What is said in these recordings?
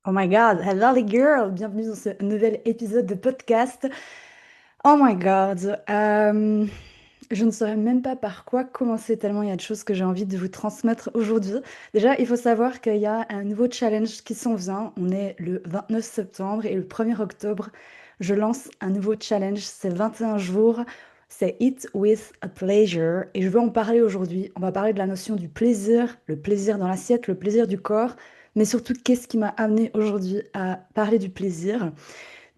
Oh my God, hello les girls, bienvenue dans ce nouvel épisode de podcast. Oh my God, je ne saurais même pas par quoi commencer tellement il y a de choses que j'ai envie de vous transmettre aujourd'hui. Déjà, il faut savoir qu'il y a un nouveau challenge qui s'en vient. On est le 29 septembre et le 1er octobre, je lance un nouveau challenge. C'est 21 jours. C'est Eat with a Pleasure et je veux en parler aujourd'hui. On va parler de la notion du plaisir, le plaisir dans l'assiette, le plaisir du corps, mais surtout qu'est-ce qui m'a amené aujourd'hui à parler du plaisir.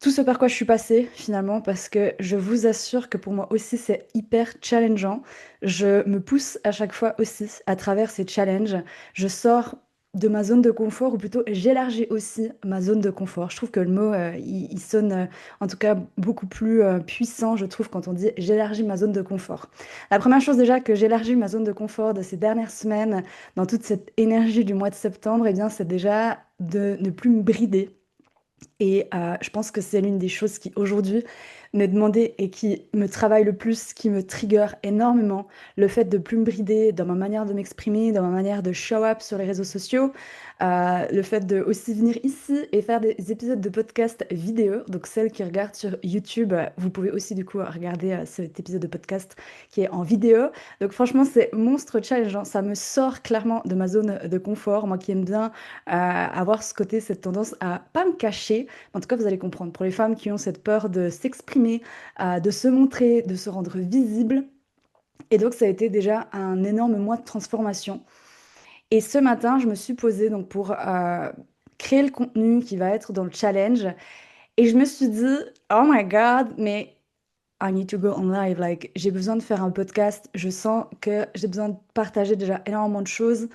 Tout ce par quoi je suis passée finalement, parce que je vous assure que pour moi aussi c'est hyper challengeant. Je me pousse à chaque fois aussi à travers ces challenges. Je sors de ma zone de confort, ou plutôt j'élargis aussi ma zone de confort. Je trouve que le mot, il sonne en tout cas beaucoup plus puissant, je trouve, quand on dit j'élargis ma zone de confort. La première chose déjà que j'élargis ma zone de confort de ces dernières semaines, dans toute cette énergie du mois de septembre, eh bien, c'est déjà de ne plus me brider et je pense que c'est l'une des choses qui aujourd'hui m'est demandée et qui me travaille le plus, qui me trigger énormément, le fait de plus me brider dans ma manière de m'exprimer, dans ma manière de show up sur les réseaux sociaux, le fait de aussi venir ici et faire des épisodes de podcast vidéo. Donc celles qui regardent sur YouTube, vous pouvez aussi du coup regarder cet épisode de podcast qui est en vidéo. Donc franchement, c'est monstre challengeant. Ça me sort clairement de ma zone de confort, moi qui aime bien avoir ce côté, cette tendance à pas me cacher. En tout cas, vous allez comprendre. Pour les femmes qui ont cette peur de s'exprimer, de se montrer, de se rendre visible. Et donc, ça a été déjà un énorme mois de transformation. Et ce matin, je me suis posée donc pour créer le contenu qui va être dans le challenge. Et je me suis dit, oh my God, mais I need to go on live. Like, j'ai besoin de faire un podcast. Je sens que j'ai besoin de partager déjà énormément de choses.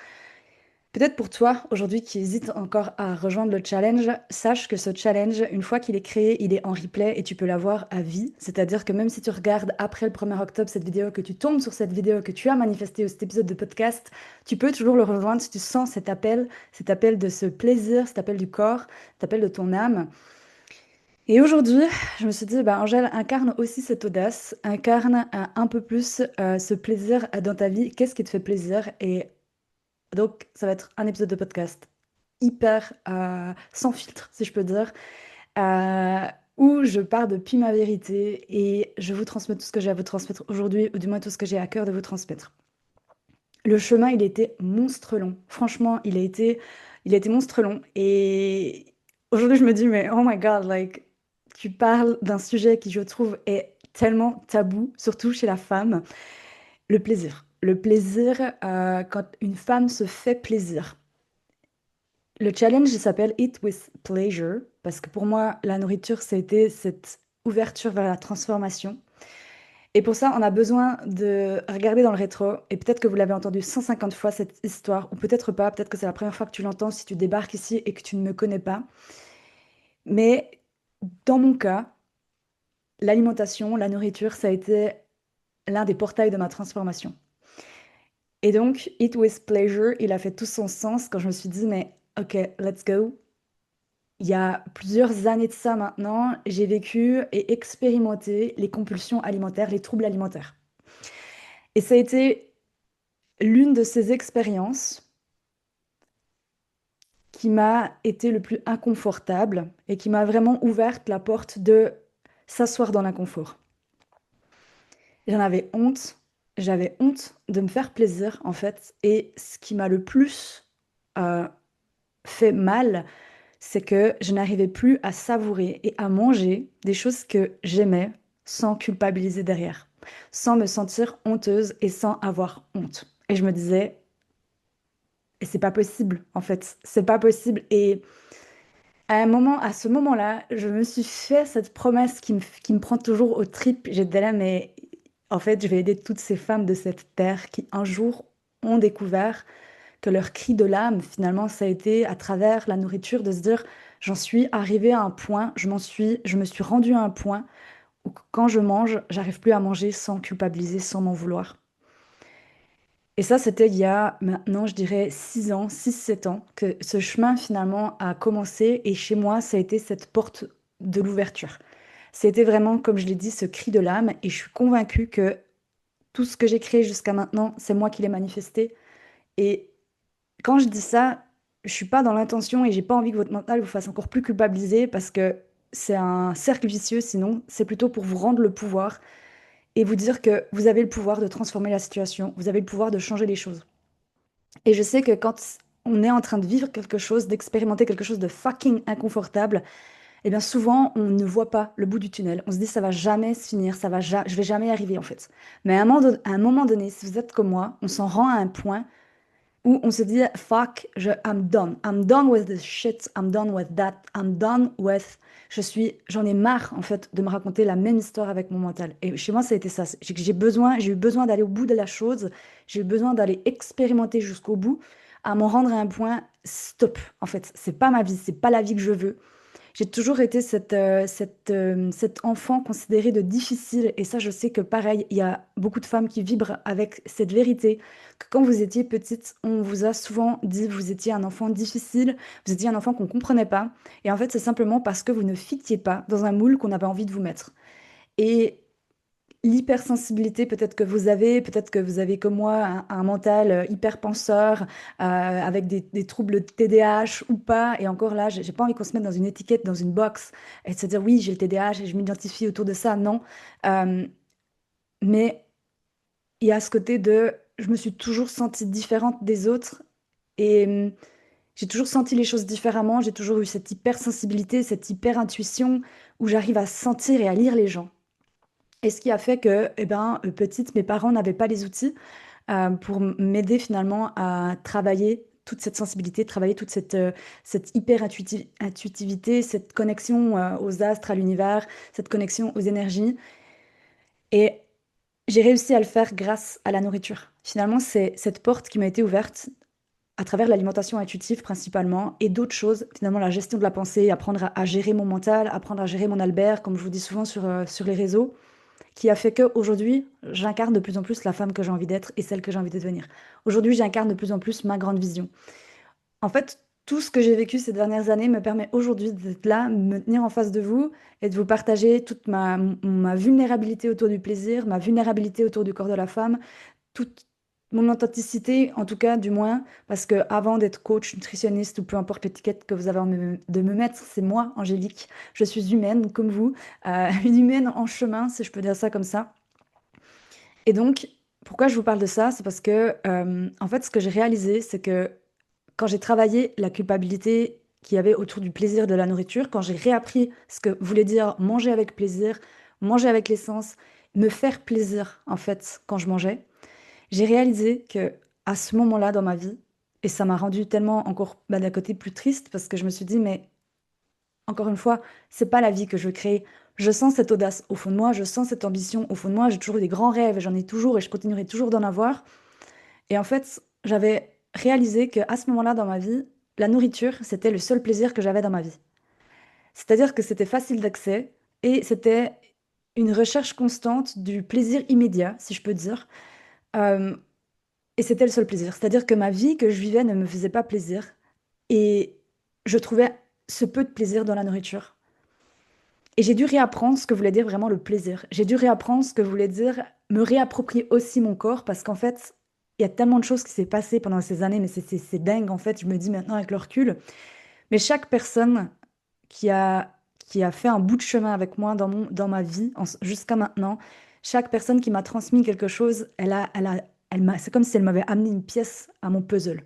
Peut-être pour toi, aujourd'hui, qui hésite encore à rejoindre le challenge, sache que ce challenge, une fois qu'il est créé, il est en replay et tu peux l'avoir à vie. C'est-à-dire que même si tu regardes après le 1er octobre cette vidéo, que tu tombes sur cette vidéo que tu as manifestée au cet épisode de podcast, tu peux toujours le rejoindre si tu sens cet appel de ce plaisir, cet appel du corps, cet appel de ton âme. Et aujourd'hui, je me suis dit, bah, Angèle, incarne aussi cette audace, incarne un peu plus ce plaisir dans ta vie. Qu'est-ce qui te fait plaisir? Et donc, ça va être un épisode de podcast hyper sans filtre, si je peux dire, euh, où je pars depuis ma vérité et je vous transmets tout ce que j'ai à vous transmettre aujourd'hui, ou du moins tout ce que j'ai à cœur de vous transmettre. Le chemin, il était monstre long. Franchement, il a été monstre long. Et aujourd'hui, je me dis, mais oh my God, like, tu parles d'un sujet qui, je trouve, est tellement tabou, surtout chez la femme, le plaisir. Le plaisir, quand une femme se fait plaisir. Le challenge, il s'appelle Eat with Pleasure, parce que pour moi, la nourriture, c'était cette ouverture vers la transformation. Et pour ça, on a besoin de regarder dans le rétro, et peut-être que vous l'avez entendu 150 fois, cette histoire, ou peut-être pas, peut-être que c'est la première fois que tu l'entends si tu débarques ici et que tu ne me connais pas. Mais dans mon cas, l'alimentation, la nourriture, ça a été l'un des portails de ma transformation. Et donc, Eat with Pleasure, il a fait tout son sens quand je me suis dit, mais ok, let's go. Il y a plusieurs années de ça maintenant, j'ai vécu et expérimenté les compulsions alimentaires, les troubles alimentaires. Et ça a été l'une de ces expériences qui m'a été le plus inconfortable et qui m'a vraiment ouverte la porte de s'asseoir dans l'inconfort. J'en avais honte, j'avais honte de me faire plaisir en fait. Et ce qui m'a le plus euh, fait mal, c'est que je n'arrivais plus à savourer et à manger des choses que j'aimais sans culpabiliser derrière, sans me sentir honteuse et sans avoir honte. Et je me disais, et c'est pas possible en fait, c'est pas possible. Et à un moment, à ce moment-là, je me suis fait cette promesse qui me prend toujours aux tripes. J'étais là, mais en fait, je vais aider toutes ces femmes de cette terre qui un jour ont découvert que leur cri de l'âme, finalement, ça a été à travers la nourriture de se dire, j'en suis arrivée à un point, je me suis rendue à un point où quand je mange, j'arrive plus à manger sans culpabiliser, sans m'en vouloir. Et ça, c'était il y a maintenant, je dirais, 6 ans, 6 7 ans, que ce chemin finalement a commencé. Et chez moi, ça a été cette porte de l'ouverture. C'était vraiment, comme je l'ai dit, ce cri de l'âme. Et je suis convaincue que tout ce que j'ai créé jusqu'à maintenant, c'est moi qui l'ai manifesté. Et quand je dis ça, je suis pas dans l'intention et j'ai pas envie que votre mental vous fasse encore plus culpabiliser parce que c'est un cercle vicieux sinon. C'est plutôt pour vous rendre le pouvoir et vous dire que vous avez le pouvoir de transformer la situation, vous avez le pouvoir de changer les choses. Et je sais que quand on est en train de vivre quelque chose, d'expérimenter quelque chose de fucking inconfortable, eh bien souvent on ne voit pas le bout du tunnel. On se dit ça va jamais se finir, je vais jamais y arriver en fait. Mais à un moment donné, si vous êtes comme moi, on s'en rend à un point où on se dit fuck, I'm done. I'm done with this shit. I'm done with that. I'm done with. J'en ai marre en fait de me raconter la même histoire avec mon mental. Et chez moi, ça a été ça. J'ai eu besoin d'aller au bout de la chose. J'ai eu besoin d'aller expérimenter jusqu'au bout, à m'en rendre à un point stop. En fait, c'est pas ma vie, c'est pas la vie que je veux. J'ai toujours été cet enfant considéré de difficile. Et ça, je sais que pareil, il y a beaucoup de femmes qui vibrent avec cette vérité, que quand vous étiez petite, on vous a souvent dit que vous étiez un enfant difficile, vous étiez un enfant qu'on ne comprenait pas. Et en fait, c'est simplement parce que vous ne fitiez pas dans un moule qu'on avait envie de vous mettre. Et l'hypersensibilité peut-être que vous avez comme moi un mental hyper penseur, avec des troubles de TDAH ou pas. Et encore là, j'ai pas envie qu'on se mette dans une étiquette, dans une box, et de se dire oui, j'ai le TDAH et je m'identifie autour de ça. Non. Euh, mais il y a ce côté de je me suis toujours sentie différente des autres et j'ai toujours senti les choses différemment. J'ai toujours eu cette hypersensibilité, cette hyper-intuition où j'arrive à sentir et à lire les gens. Et ce qui a fait que, eh ben, petite, mes parents n'avaient pas les outils pour m'aider finalement à travailler toute cette sensibilité, travailler toute cette intuitivité, cette connexion aux astres, à l'univers, cette connexion aux énergies. Et j'ai réussi à le faire grâce à la nourriture. Finalement, c'est cette porte qui m'a été ouverte à travers l'alimentation intuitive principalement et d'autres choses, finalement la gestion de la pensée, apprendre à gérer mon mental, apprendre à gérer mon Albert, comme je vous dis souvent sur les réseaux, qui a fait qu'aujourd'hui, j'incarne de plus en plus la femme que j'ai envie d'être et celle que j'ai envie de devenir. Aujourd'hui, j'incarne de plus en plus ma grande vision. En fait, tout ce que j'ai vécu ces dernières années me permet aujourd'hui d'être là, de me tenir en face de vous et de vous partager toute ma vulnérabilité autour du plaisir, ma vulnérabilité autour du corps de la femme, toute mon authenticité, en tout cas, du moins, parce que avant d'être coach, nutritionniste ou peu importe l'étiquette que vous avez de me mettre, c'est moi, Angélique. Je suis humaine comme vous, une humaine en chemin, si je peux dire ça comme ça. Et donc, pourquoi je vous parle de ça? C'est parce que, en fait, ce que j'ai réalisé, c'est que quand j'ai travaillé la culpabilité qu'il y avait autour du plaisir de la nourriture, quand j'ai réappris ce que voulait dire manger avec plaisir, manger avec l'essence, me faire plaisir, en fait, quand je mangeais, j'ai réalisé que à ce moment-là dans ma vie, et ça m'a rendu tellement encore d'un côté plus triste parce que je me suis dit, mais encore une fois, c'est pas la vie que je veux créer. Je sens cette audace au fond de moi, je sens cette ambition au fond de moi, j'ai toujours eu des grands rêves, j'en ai toujours et je continuerai toujours d'en avoir. Et en fait, j'avais réalisé que à ce moment-là dans ma vie, la nourriture, c'était le seul plaisir que j'avais dans ma vie. C'est-à-dire que c'était facile d'accès et c'était une recherche constante du plaisir immédiat, si je peux dire. Euh, Et c'était le seul plaisir. C'est-à-dire que ma vie que je vivais ne me faisait pas plaisir. Et je trouvais ce peu de plaisir dans la nourriture. Et j'ai dû réapprendre ce que voulait dire vraiment le plaisir. J'ai dû réapprendre ce que voulait dire me réapproprier aussi mon corps parce qu'en fait, il y a tellement de choses qui s'est passé pendant ces années, mais c'est dingue en fait, je me dis maintenant avec le recul. Mais chaque personne qui qui a fait un bout de chemin avec moi dans ma vie jusqu'à maintenant, chaque personne qui m'a transmis quelque chose, c'est comme si elle m'avait amené une pièce à mon puzzle.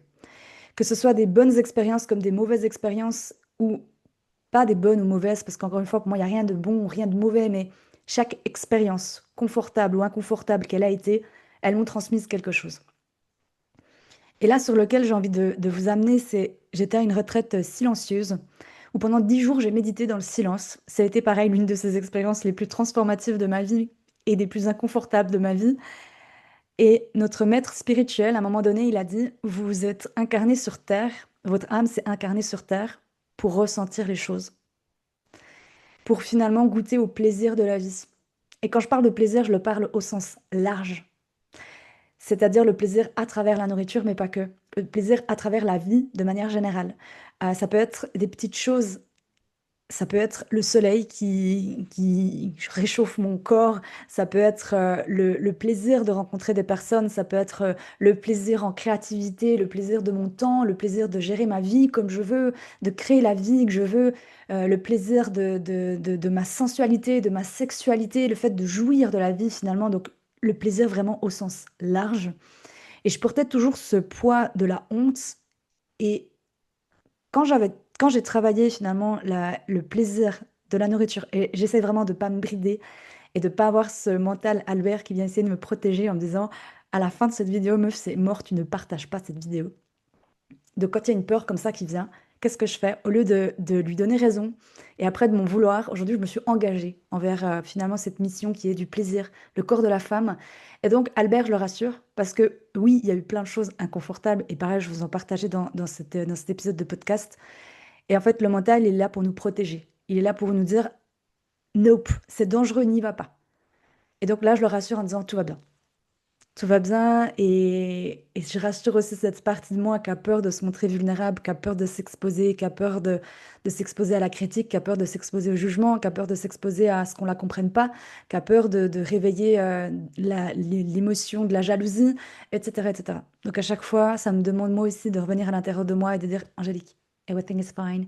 Que ce soit des bonnes expériences comme des mauvaises expériences, ou pas des bonnes ou mauvaises, parce qu'encore une fois, pour moi, il n'y a rien de bon ou rien de mauvais, mais chaque expérience, confortable ou inconfortable qu'elle a été, elles m'ont transmise quelque chose. Et là, sur lequel j'ai envie de vous amener, c'est, j'étais à une retraite silencieuse, où pendant 10 jours, j'ai médité dans le silence. Ça a été pareil, l'une de ces expériences les plus transformatives de ma vie et des plus inconfortables de ma vie. Et notre maître spirituel, à un moment donné, il a dit, vous vous êtes incarné sur Terre, votre âme s'est incarnée sur Terre pour ressentir les choses, pour finalement goûter au plaisir de la vie. Et quand je parle de plaisir, je le parle au sens large, c'est-à-dire le plaisir à travers la nourriture, mais pas que. Le plaisir à travers la vie de manière générale. Ça peut être des petites choses Ça peut être le soleil qui réchauffe mon corps, ça peut être le plaisir de rencontrer des personnes, ça peut être le plaisir en créativité, le plaisir de mon temps, le plaisir de gérer ma vie comme je veux, de créer la vie que je veux, le plaisir de ma sensualité, de ma sexualité, le fait de jouir de la vie finalement, donc le plaisir vraiment au sens large. Et je portais toujours ce poids de la honte. Et quand j'avais, quand j'ai travaillé finalement le plaisir de la nourriture, et j'essaie vraiment de pas me brider et de pas avoir ce mental Albert qui vient essayer de me protéger en me disant à la fin de cette vidéo, meuf, c'est mort, tu ne partages pas cette vidéo. Donc quand il y a une peur comme ça qui vient, qu'est-ce que je fais? Au lieu de lui donner raison et après de m'en vouloir, aujourd'hui je me suis engagée envers finalement cette mission qui est du plaisir, le corps de la femme. Et donc Albert, je le rassure, parce que oui, il y a eu plein de choses inconfortables et pareil, je vous en partageais dans cet épisode de podcast. Et en fait, le mental, il est là pour nous protéger. Il est là pour nous dire, nope, c'est dangereux, n'y va pas. Et donc là, je le rassure en disant, tout va bien. Tout va bien. Et je rassure aussi cette partie de moi qui a peur de se montrer vulnérable, qui a peur de s'exposer, qui a peur de s'exposer à la critique, qui a peur de s'exposer au jugement, qui a peur de s'exposer à ce qu'on la comprenne pas, qui a peur de réveiller l'émotion de la jalousie, etc., etc. Donc à chaque fois, ça me demande moi aussi de revenir à l'intérieur de moi et de dire, Angélique, everything is fine.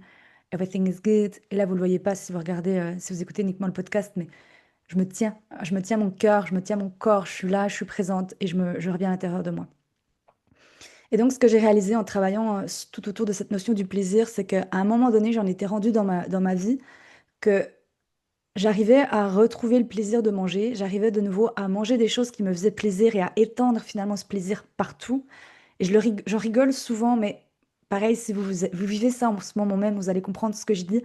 Everything is good. Et là, vous le voyez pas si vous regardez, si vous écoutez uniquement le podcast, mais je me tiens mon cœur, je me tiens mon corps, je suis là, je suis présente et je reviens à l'intérieur de moi. Et donc, ce que j'ai réalisé en travaillant tout autour de cette notion du plaisir, c'est qu'à un moment donné, j'en étais rendue dans ma vie que j'arrivais à retrouver le plaisir de manger, j'arrivais de nouveau à manger des choses qui me faisaient plaisir et à étendre finalement ce plaisir partout. Et j'en rigole souvent, mais pareil, si vous vivez ça en ce moment même, vous allez comprendre ce que je dis.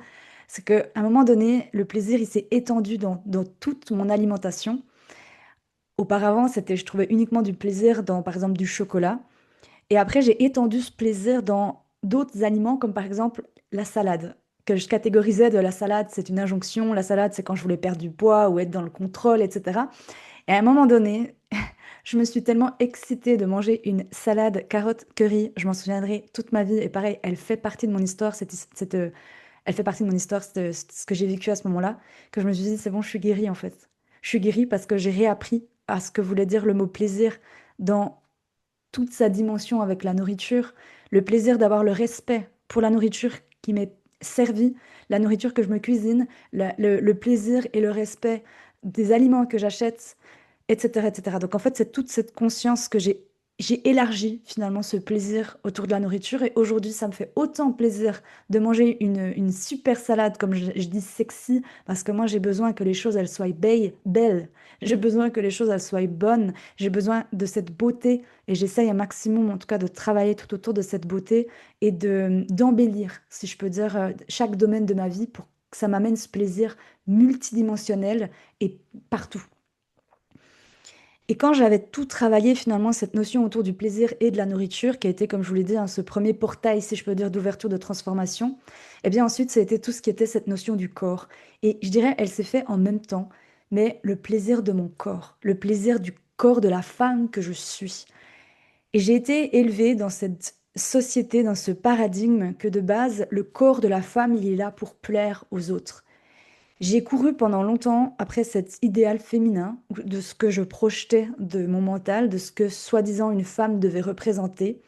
C'est qu'à un moment donné, le plaisir, il s'est étendu dans toute mon alimentation. Auparavant, je trouvais uniquement du plaisir dans, par exemple, du chocolat. Et après, j'ai étendu ce plaisir dans d'autres aliments, comme par exemple la salade, que je catégorisais de la salade, c'est une injonction, la salade, c'est quand je voulais perdre du poids ou être dans le contrôle, etc. Et à un moment donné, je me suis tellement excitée de manger une salade carotte curry, je m'en souviendrai toute ma vie. Et pareil, elle fait partie de mon histoire, elle fait partie de mon histoire, ce que j'ai vécu à ce moment-là, que je me suis dit, c'est bon, je suis guérie en fait. Je suis guérie parce que j'ai réappris à ce que voulait dire le mot plaisir dans toute sa dimension avec la nourriture, le plaisir d'avoir le respect pour la nourriture qui m'est servie, la nourriture que je me cuisine, le plaisir et le respect des aliments que j'achète, etc., etc. Donc en fait, c'est toute cette conscience que j'ai élargi finalement ce plaisir autour de la nourriture et aujourd'hui, ça me fait autant plaisir de manger une super salade, comme je dis sexy, parce que moi, j'ai besoin que les choses, elles soient belles. J'ai besoin que les choses, elles soient bonnes. J'ai besoin de cette beauté et j'essaye un maximum, en tout cas, de travailler tout autour de cette beauté et d'embellir, si je peux dire, chaque domaine de ma vie pour que ça m'amène ce plaisir multidimensionnel et partout. Et quand j'avais tout travaillé, finalement, cette notion autour du plaisir et de la nourriture, qui a été, comme je vous l'ai dit, hein, ce premier portail, si je peux dire, d'ouverture, de transformation, eh bien ensuite, ça a été tout ce qui était cette notion du corps. Et je dirais, elle s'est fait en même temps, mais le plaisir de mon corps, le plaisir du corps de la femme que je suis. Et j'ai été élevée dans cette société, dans ce paradigme que de base, le corps de la femme, il est là pour plaire aux autres. J'ai couru pendant longtemps après cet idéal féminin, de ce que je projetais de mon mental, de ce que soi-disant une femme devait représenter.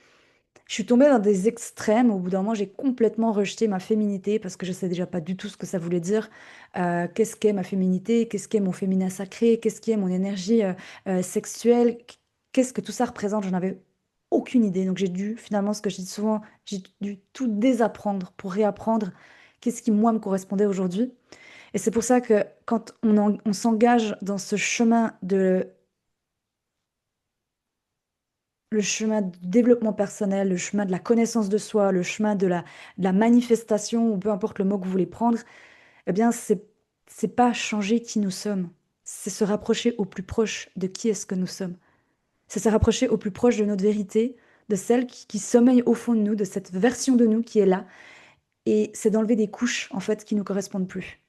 Je suis tombée dans des extrêmes. Au bout d'un moment, j'ai complètement rejeté ma féminité parce que je ne sais déjà pas du tout ce que ça voulait dire. Qu'est-ce qu'est ma féminité? Qu'est-ce qu'est mon féminin sacré? Qu'est-ce qu'est mon énergie sexuelle? Qu'est-ce que tout ça représente? J'en avais aucune idée. Donc j'ai dû, finalement, ce que je dis souvent, j'ai dû tout désapprendre pour réapprendre qu'est-ce qui, moi, me correspondait aujourd'hui. Et c'est pour ça que quand on s'engage dans ce chemin le chemin du développement personnel, le chemin de la connaissance de soi, le chemin de la manifestation, ou peu importe le mot que vous voulez prendre, eh bien, c'est pas changer qui nous sommes. C'est se rapprocher au plus proche de qui est-ce que nous sommes. C'est se rapprocher au plus proche de notre vérité, de celle qui sommeille au fond de nous, de cette version de nous qui est là. Et c'est d'enlever des couches, en fait, qui nous correspondent plus.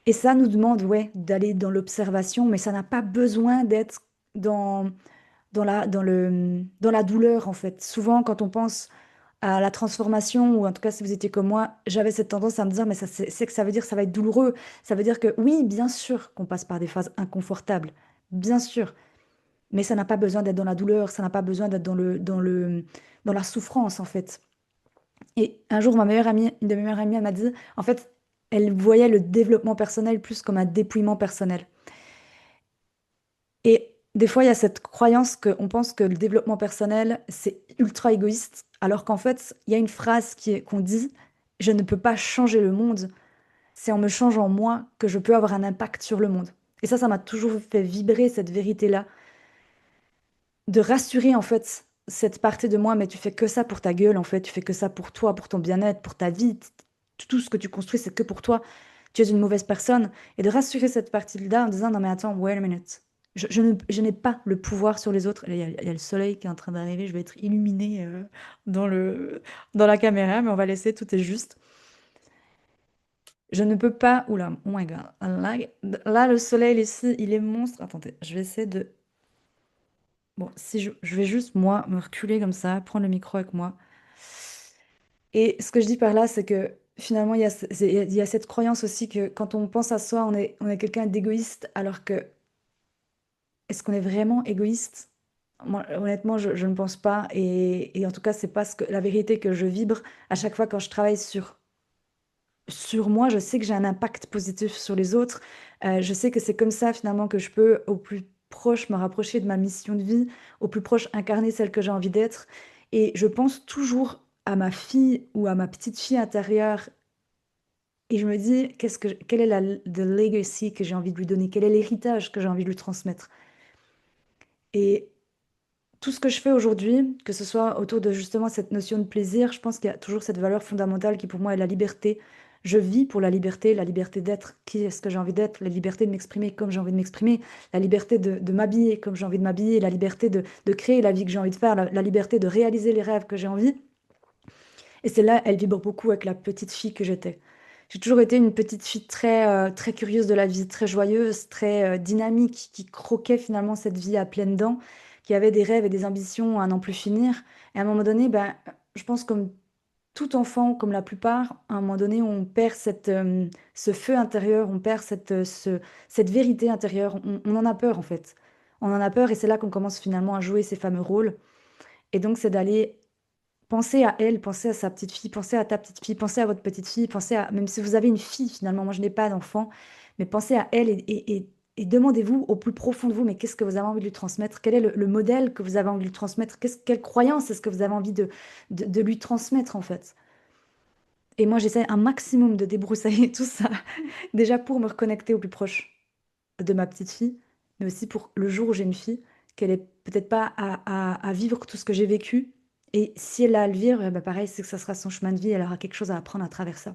Et ça nous demande, ouais, d'aller dans l'observation, mais ça n'a pas besoin d'être dans, dans la douleur, en fait. Souvent, quand on pense à la transformation, ou en tout cas si vous étiez comme moi, j'avais cette tendance à me dire, mais ça, c'est que ça veut dire que ça va être douloureux. Ça veut dire que oui, bien sûr qu'on passe par des phases inconfortables, bien sûr, mais ça n'a pas besoin d'être dans la douleur, ça n'a pas besoin d'être dans la souffrance en fait. Et un jour, ma meilleure amie, une de mes meilleures amies, elle m'a dit, en fait, elle voyait le développement personnel plus comme un dépouillement personnel. Et des fois, il y a cette croyance qu'on pense que le développement personnel, c'est ultra égoïste, alors qu'en fait, il y a une phrase qu'on dit, je ne peux pas changer le monde, c'est en me changeant moi que je peux avoir un impact sur le monde. Et ça m'a toujours fait vibrer cette vérité-là, de rassurer en fait cette partie de moi, mais tu fais que ça pour ta gueule, en fait, tu fais que ça pour toi, pour ton bien-être, pour ta vie, tout ce que tu construis, c'est que pour toi, tu es une mauvaise personne, et de rassurer cette partie-là en disant, non mais attends, wait a minute, je n'ai pas le pouvoir sur les autres. Et il y a le soleil qui est en train d'arriver, je vais être illuminée dans dans la caméra, mais on va laisser, tout est juste. Je ne peux pas, oula, oh my god, là le soleil ici, il est monstre. Attendez, je vais essayer de. Bon, si je vais juste, moi, me reculer comme ça, prendre le micro avec moi. Et ce que je dis par là, c'est que finalement, il y a cette croyance aussi que quand on pense à soi, on est quelqu'un d'égoïste, alors que est-ce qu'on est vraiment égoïste? Moi, honnêtement, je ne pense pas. Et en tout cas, c'est pas la vérité que je vibre à chaque fois quand je travaille sur moi. Je sais que j'ai un impact positif sur les autres. Je sais que c'est comme ça finalement que je peux au plus proche me rapprocher de ma mission de vie, au plus proche incarner celle que j'ai envie d'être. Et je pense toujours à ma fille ou à ma petite fille intérieure, et je me dis quelle est the legacy que j'ai envie de lui donner, quel est l'héritage que j'ai envie de lui transmettre. Et tout ce que je fais aujourd'hui, que ce soit autour de justement cette notion de plaisir, je pense qu'il y a toujours cette valeur fondamentale qui pour moi est la liberté. Je vis pour la liberté d'être qui est-ce que j'ai envie d'être, la liberté de m'exprimer comme j'ai envie de m'exprimer, la liberté de m'habiller comme j'ai envie de m'habiller, la liberté de créer la vie que j'ai envie de faire, la liberté de réaliser les rêves que j'ai envie. Et c'est là, elle vibre beaucoup avec la petite fille que j'étais. J'ai toujours été une petite fille très curieuse de la vie, très joyeuse, très dynamique, qui croquait finalement cette vie à pleines dents, qui avait des rêves et des ambitions à n'en plus finir. Et à un moment donné, ben, je pense comme tout enfant, comme la plupart, à un moment donné, on perd ce feu intérieur, on perd cette vérité intérieure. On en a peur en fait. On en a peur, et c'est là qu'on commence finalement à jouer ces fameux rôles. Et donc, c'est d'aller penser à elle, penser à sa petite fille, penser à ta petite fille, penser à votre petite fille, penser à, même si vous avez une fille finalement, moi je n'ai pas d'enfant, mais pensez à elle, et demandez-vous au plus profond de vous, mais qu'est-ce que vous avez envie de lui transmettre? Quel est le modèle que vous avez envie de lui transmettre? Quelle croyance est-ce que vous avez envie de lui transmettre en fait? Et moi j'essaie un maximum de débroussailler tout ça, déjà pour me reconnecter au plus proche de ma petite fille, mais aussi pour le jour où j'ai une fille, qu'elle ait peut-être pas à vivre tout ce que j'ai vécu. Et si elle a à le vivre, bah pareil, c'est que ça sera son chemin de vie, elle aura quelque chose à apprendre à travers ça.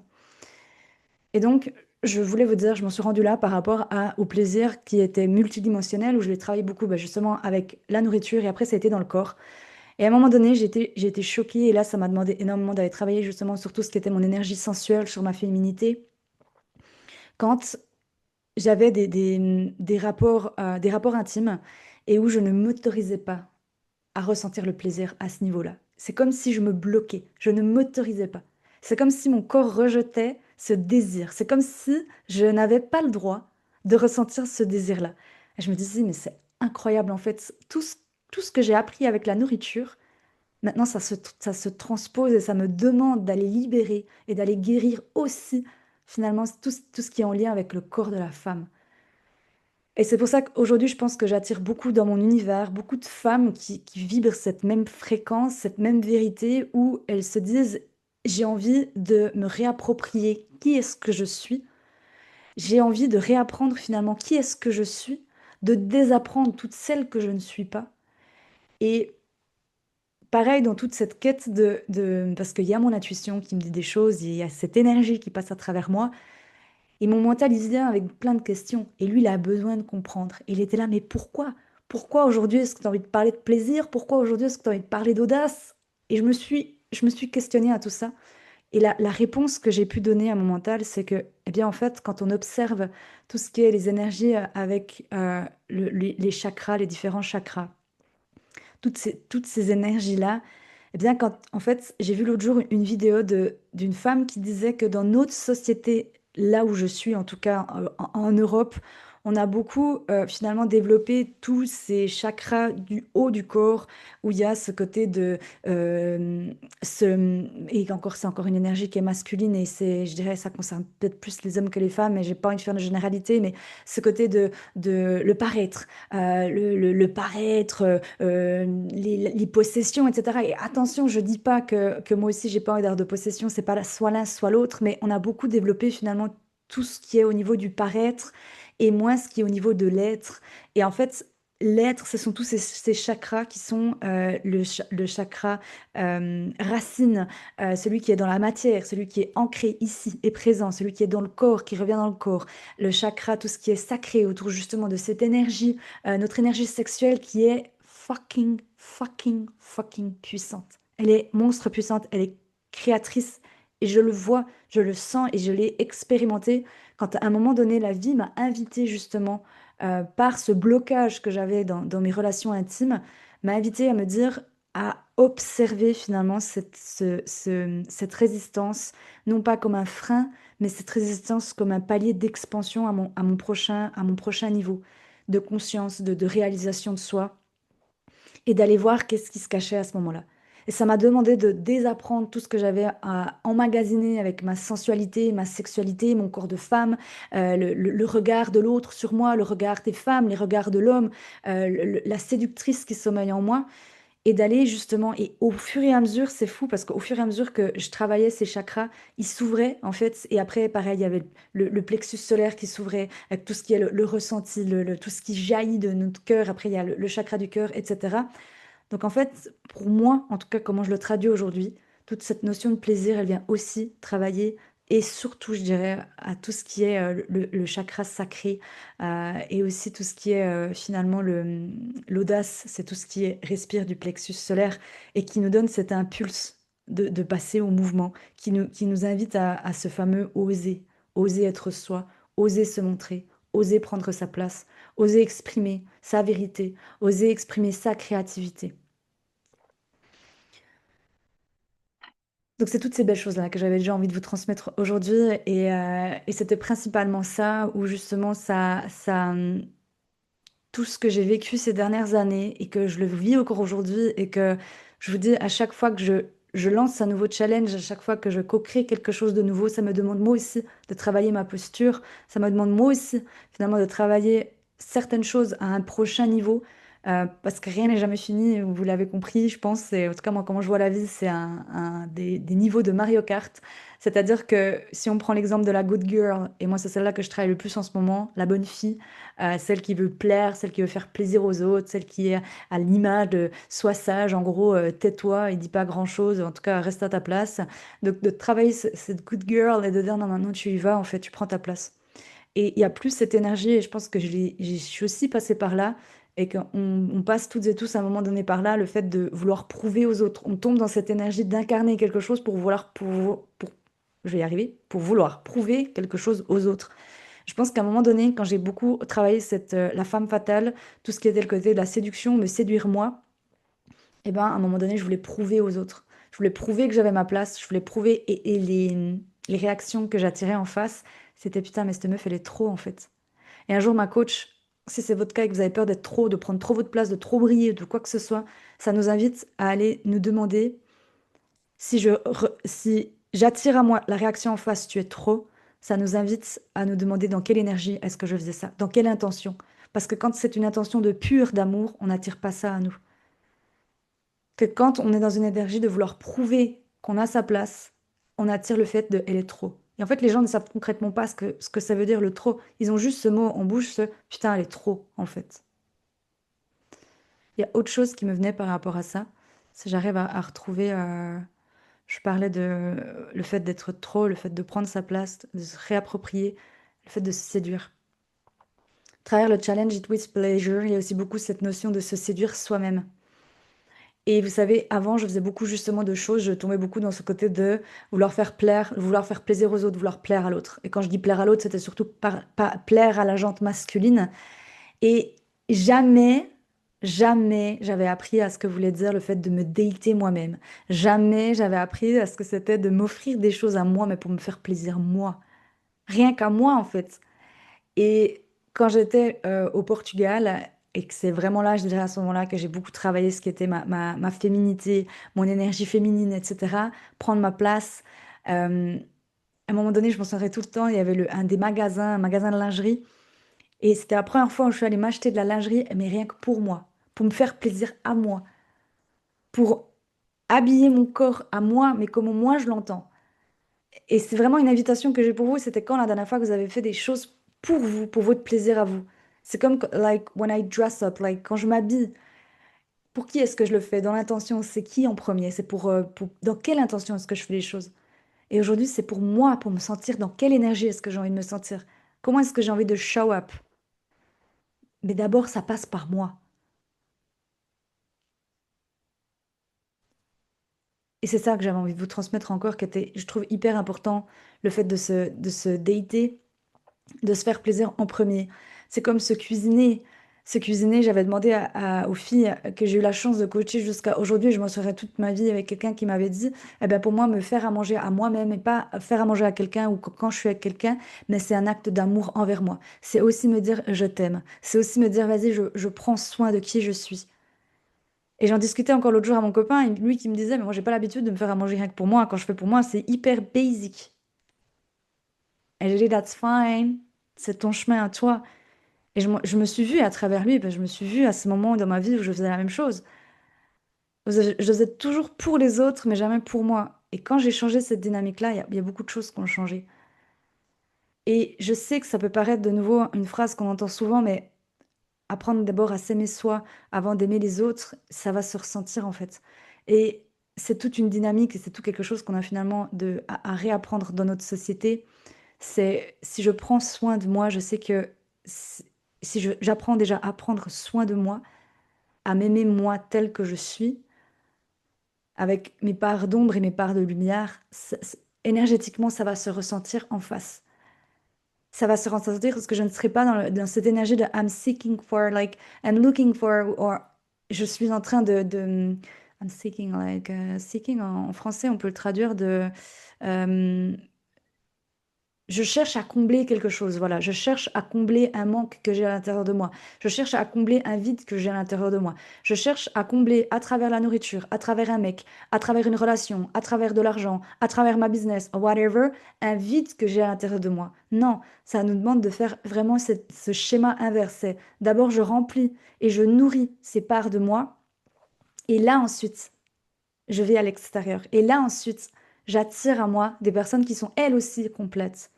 Et donc, je voulais vous dire, je m'en suis rendue là par rapport au plaisir qui était multidimensionnel, où je l'ai travaillé beaucoup bah, justement avec la nourriture, et après ça a été dans le corps. Et à un moment donné, j'ai été choquée, et là, ça m'a demandé énormément d'aller travailler justement sur tout ce qui était mon énergie sensuelle, sur ma féminité. Quand j'avais des rapports intimes, et où je ne m'autorisais pas à ressentir le plaisir à ce niveau-là. C'est comme si je me bloquais, je ne m'autorisais pas. C'est comme si mon corps rejetait ce désir. C'est comme si je n'avais pas le droit de ressentir ce désir-là. Et je me disais, mais c'est incroyable en fait. Tout ce que j'ai appris avec la nourriture, maintenant ça se transpose, et ça me demande d'aller libérer et d'aller guérir aussi finalement tout ce qui est en lien avec le corps de la femme. Et c'est pour ça qu'aujourd'hui, je pense que j'attire beaucoup dans mon univers, beaucoup de femmes qui vibrent cette même fréquence, cette même vérité, où elles se disent, j'ai envie de me réapproprier qui est-ce que je suis, j'ai envie de réapprendre finalement qui est-ce que je suis, de désapprendre toutes celles que je ne suis pas. Et pareil, dans toute cette quête parce qu'il y a mon intuition qui me dit des choses, il y a cette énergie qui passe à travers moi. Et mon mental, il vient avec plein de questions. Et lui, il a besoin de comprendre. Il était là, mais pourquoi? Pourquoi aujourd'hui est-ce que tu as envie de parler de plaisir? Pourquoi aujourd'hui est-ce que tu as envie de parler d'audace? Et je me suis questionnée à tout ça. Et la réponse que j'ai pu donner à mon mental, c'est que, eh bien, en fait, quand on observe tout ce qui est les énergies avec les chakras, les différents chakras, toutes ces énergies-là, Eh bien, quand, en fait, j'ai vu l'autre jour une vidéo d'une femme qui disait que dans notre société, là où je suis, en tout cas en Europe, on a beaucoup finalement développé tous ces chakras du haut du corps, où il y a ce côté de... et encore, c'est encore une énergie qui est masculine, et c'est, je dirais, ça concerne peut-être plus les hommes que les femmes, mais j'ai pas envie de faire de généralité, mais ce côté de le paraître le paraître, les possessions, etc. Et attention, je dis pas que moi aussi j'ai pas envie d'avoir de possession, c'est pas soit l'un soit l'autre, mais on a beaucoup développé finalement tout ce qui est au niveau du paraître et moins ce qui est au niveau de l'être. Et en fait, l'être, ce sont tous ces chakras qui sont le chakra racine, celui qui est dans la matière, celui qui est ancré ici et présent, celui qui est dans le corps, qui revient dans le corps, le chakra, tout ce qui est sacré autour justement de cette énergie, notre énergie sexuelle qui est fucking puissante. Elle est monstre puissante, elle est créatrice et je le vois, je le sens et je l'ai expérimenté quand à un moment donné la vie m'a invité justement par ce blocage que j'avais dans mes relations intimes, m'a invité à me dire, à observer finalement cette résistance, non pas comme un frein, mais cette résistance comme un palier d'expansion à mon prochain niveau de conscience, de réalisation de soi, et d'aller voir qu'est-ce qui se cachait à ce moment-là. Et ça m'a demandé de désapprendre tout ce que j'avais à emmagasiner avec ma sensualité, ma sexualité, mon corps de femme, le regard de l'autre sur moi, le regard des femmes, les regards de l'homme, la séductrice qui sommeille en moi, et d'aller justement, et au fur et à mesure, c'est fou parce qu'au fur et à mesure que je travaillais ces chakras, ils s'ouvraient en fait, et après, pareil, il y avait le plexus solaire qui s'ouvrait, avec tout ce qui est le ressenti, tout ce qui jaillit de notre cœur, après, il y a le chakra du cœur, etc. Donc en fait, pour moi, en tout cas, comment je le traduis aujourd'hui, toute cette notion de plaisir, elle vient aussi travailler et surtout, je dirais, à tout ce qui est le chakra sacré et aussi tout ce qui est finalement l'audace, c'est tout ce qui est respire du plexus solaire et qui nous donne cet impulse de passer au mouvement, qui nous invite à ce fameux oser, oser être soi, oser se montrer, oser prendre sa place, oser exprimer sa vérité, oser exprimer sa créativité. Donc c'est toutes ces belles choses-là que j'avais déjà envie de vous transmettre aujourd'hui et c'était principalement ça où justement tout ce que j'ai vécu ces dernières années et que je le vis encore aujourd'hui et que je vous dis à chaque fois que je lance un nouveau challenge, à chaque fois que je co-crée quelque chose de nouveau, ça me demande moi aussi de travailler ma posture, ça me demande moi aussi finalement de travailler certaines choses à un prochain niveau. Parce que rien n'est jamais fini, vous l'avez compris, je pense. Et en tout cas, moi, comment je vois la vie, c'est des niveaux de Mario Kart. C'est-à-dire que si on prend l'exemple de la good girl, et moi, c'est celle-là que je travaille le plus en ce moment, la bonne fille, celle qui veut plaire, celle qui veut faire plaisir aux autres, celle qui est à l'image de sois sage, en gros, tais-toi et dis pas grand-chose, en tout cas, reste à ta place. Donc, de travailler cette good girl et de dire non, maintenant tu y vas, en fait, tu prends ta place. Et il y a plus cette énergie, et je pense que je suis aussi passée par là, et qu'on passe toutes et tous à un moment donné par là, le fait de vouloir prouver aux autres. On tombe dans cette énergie d'incarner quelque chose je vais y arriver, pour vouloir prouver quelque chose aux autres. Je pense qu'à un moment donné, quand j'ai beaucoup travaillé la femme fatale, tout ce qui était le côté de la séduction, me séduire moi, et ben à un moment donné, je voulais prouver aux autres. Je voulais prouver que j'avais ma place, je voulais prouver, et les réactions que j'attirais en face, c'était putain, mais cette meuf, elle est trop en fait. Et un jour, ma coach, si c'est votre cas et que vous avez peur d'être trop, de prendre trop votre place, de trop briller, de quoi que ce soit, ça nous invite à aller nous demander si j'attire à moi la réaction en face, tu es trop, ça nous invite à nous demander dans quelle énergie est-ce que je faisais ça, dans quelle intention. Parce que quand c'est une intention de pur d'amour, on n'attire pas ça à nous. Que quand on est dans une énergie de vouloir prouver qu'on a sa place, on attire le fait de elle est trop. Et en fait, les gens ne savent concrètement pas ce que ça veut dire le trop. Ils ont juste ce mot en bouche, ce putain, elle est trop, en fait. Il y a autre chose qui me venait par rapport à ça. Si j'arrive à retrouver, je parlais de le fait d'être trop, le fait de prendre sa place, de se réapproprier, le fait de se séduire. À travers le challenge It With Pleasure, il y a aussi beaucoup cette notion de se séduire soi-même. Et vous savez, avant, je faisais beaucoup justement de choses, je tombais beaucoup dans ce côté de vouloir faire plaire, vouloir faire plaisir aux autres, vouloir plaire à l'autre. Et quand je dis plaire à l'autre, c'était surtout pas plaire à la jante masculine. Et jamais, Jamais j'avais appris à ce que voulait dire le fait de me dater moi-même. Jamais j'avais appris à ce que c'était de m'offrir des choses à moi, mais pour me faire plaisir moi. Rien qu'à moi, en fait. Et quand j'étais au Portugal, et que c'est vraiment là, je dirais à ce moment-là, que j'ai beaucoup travaillé ce qui était ma féminité, mon énergie féminine, etc., prendre ma place. euh, à un moment donné, je m'en souviendrai tout le temps, il y avait un des magasins, un magasin de lingerie. Et c'était la première fois où je suis allée m'acheter de la lingerie, mais rien que pour moi, pour me faire plaisir à moi, pour habiller mon corps à moi, mais comme moi je l'entends. Et c'est vraiment une invitation que j'ai pour vous. C'était quand la dernière fois que vous avez fait des choses pour vous, pour votre plaisir à vous? C'est comme, like, when I dress up, like, quand je m'habille. Pour qui est-ce que je le fais? Dans l'intention, c'est qui en premier? C'est dans quelle intention est-ce que je fais les choses? Et aujourd'hui, c'est pour moi, pour me sentir dans quelle énergie est-ce que j'ai envie de me sentir? Comment est-ce que j'ai envie de show up? Mais d'abord, ça passe par moi. Et c'est ça que j'avais envie de vous transmettre encore, qui était, je trouve, hyper important, le fait de se dater, de se faire plaisir en premier. C'est comme se cuisiner. Se cuisiner, j'avais demandé aux filles que j'ai eu la chance de coacher jusqu'à aujourd'hui, je m'en souviendrai toute ma vie avec quelqu'un qui m'avait dit, eh ben pour moi, me faire à manger à moi-même et pas faire à manger à quelqu'un ou quand je suis avec quelqu'un, mais c'est un acte d'amour envers moi. C'est aussi me dire je t'aime. C'est aussi me dire vas-y, je prends soin de qui je suis. Et j'en discutais encore l'autre jour à mon copain, lui qui me disait, mais moi j'ai pas l'habitude de me faire à manger rien que pour moi. Quand je fais pour moi, c'est hyper basic. Et j'ai dit, that's fine, c'est ton chemin à toi. Et je me suis vue à travers lui, parce que je me suis vue à ce moment dans ma vie où je faisais la même chose. Je faisais toujours pour les autres, mais jamais pour moi. Et quand j'ai changé cette dynamique-là, il y a beaucoup de choses qui ont changé. Et je sais que ça peut paraître de nouveau une phrase qu'on entend souvent, mais apprendre d'abord à s'aimer soi avant d'aimer les autres, ça va se ressentir en fait. Et c'est toute une dynamique et c'est tout quelque chose qu'on a finalement à réapprendre dans notre société. C'est si je prends soin de moi, je sais que si j'apprends déjà à prendre soin de moi, à m'aimer moi tel que je suis, avec mes parts d'ombre et mes parts de lumière, énergétiquement, ça va se ressentir en face. Ça va se ressentir parce que je ne serai pas dans cette énergie de I'm seeking for, like, I'm looking for, or je suis en train I'm seeking, like, seeking en français, on peut le traduire euh, je cherche à combler quelque chose, voilà. Je cherche à combler un manque que j'ai à l'intérieur de moi. Je cherche à combler un vide que j'ai à l'intérieur de moi. Je cherche à combler à travers la nourriture, à travers un mec, à travers une relation, à travers de l'argent, à travers ma business, whatever, un vide que j'ai à l'intérieur de moi. Non, ça nous demande de faire vraiment ce schéma inversé. D'abord, je remplis et je nourris ces parts de moi. Et là, ensuite, je vais à l'extérieur. Et là, ensuite, j'attire à moi des personnes qui sont elles aussi complètes.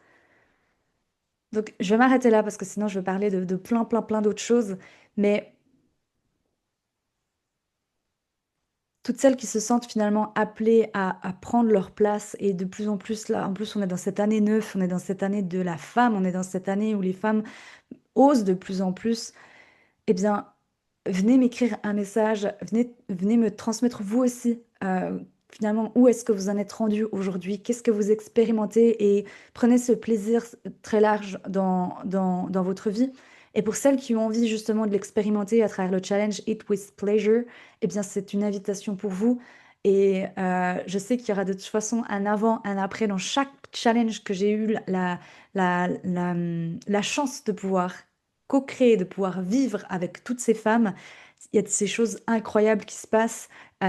Donc, je vais m'arrêter là parce que sinon, je vais parler de plein, plein, plein d'autres choses. Mais toutes celles qui se sentent finalement appelées à prendre leur place et de plus en plus là, en plus, on est dans cette année 9, on est dans cette année de la femme, on est dans cette année où les femmes osent de plus en plus, eh bien, venez m'écrire un message, venez me transmettre vous aussi. Finalement, où est-ce que vous en êtes rendu aujourd'hui? Qu'est-ce que vous expérimentez? Et prenez ce plaisir très large dans votre vie. Et pour celles qui ont envie justement de l'expérimenter à travers le challenge Eat with Pleasure, eh bien, c'est une invitation pour vous. Et je sais qu'il y aura de toute façon un avant, un après dans chaque challenge que j'ai eu la chance de pouvoir co-créer, de pouvoir vivre avec toutes ces femmes. Il y a de ces choses incroyables qui se passent.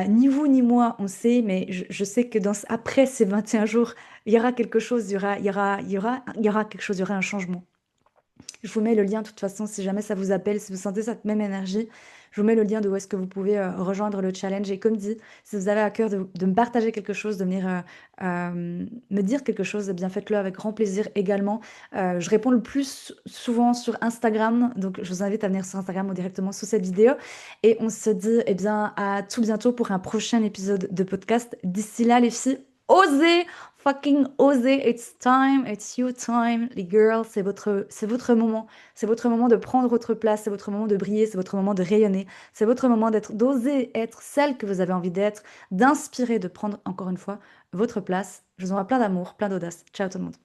Ni vous ni moi, on sait, mais je sais que après ces 21 jours, il y aura quelque chose, il y aura quelque chose, il y aura un changement. Je vous mets le lien de toute façon si jamais ça vous appelle, si vous sentez cette même énergie. Je vous mets le lien de où est-ce que vous pouvez rejoindre le challenge. Et comme dit, si vous avez à cœur de me partager quelque chose, de venir me dire quelque chose, eh bien faites-le avec grand plaisir également. Je réponds le plus souvent sur Instagram, donc je vous invite à venir sur Instagram ou directement sous cette vidéo. Et on se dit eh bien, à tout bientôt pour un prochain épisode de podcast. D'ici là, les filles, osez! Fucking osez, it's time, it's your time, les girls, c'est votre moment. C'est votre moment de prendre votre place, c'est votre moment de briller, c'est votre moment de rayonner, c'est votre moment d'oser être celle que vous avez envie d'être, d'inspirer, de prendre encore une fois votre place. Je vous envoie plein d'amour, plein d'audace. Ciao tout le monde.